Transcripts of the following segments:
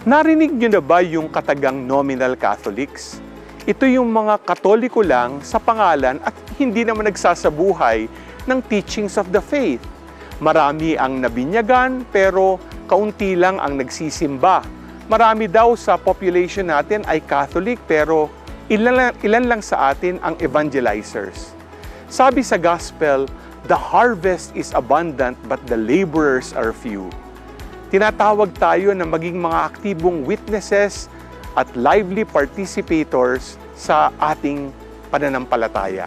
Narinig niyo na ba yung katagang nominal Catholics? Ito yung mga Katoliko lang sa pangalan at hindi naman nagsasabuhay ng teachings of the faith. Marami ang nabinyagan pero kaunti lang ang nagsisimba. Marami daw sa population natin ay Catholic pero ilan lang sa atin ang evangelizers. Sabi sa Gospel, "The harvest is abundant but the laborers are few." Tinatawag tayo na maging mga aktibong witnesses at lively participators sa ating pananampalataya.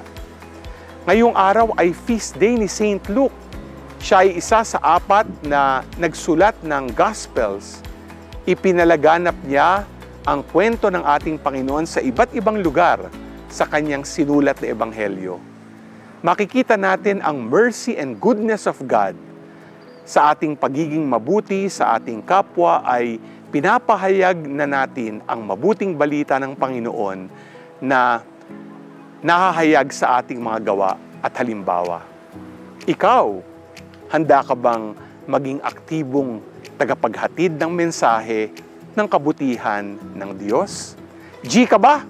Ngayong araw ay feast day ni Saint Luke. Siya ay isa sa 4 na nagsulat ng Gospels. Ipinalaganap niya ang kwento ng ating Panginoon sa iba't ibang lugar sa kanyang sinulat na ebanghelyo. Makikita natin ang mercy and goodness of God sa ating pagiging mabuti sa ating kapwa ay pinapahayag na natin ang mabuting balita ng Panginoon na nahahayag sa ating mga gawa at halimbawa. Ikaw, handa ka bang maging aktibong tagapaghatid ng mensahe ng kabutihan ng Diyos? G ka ba?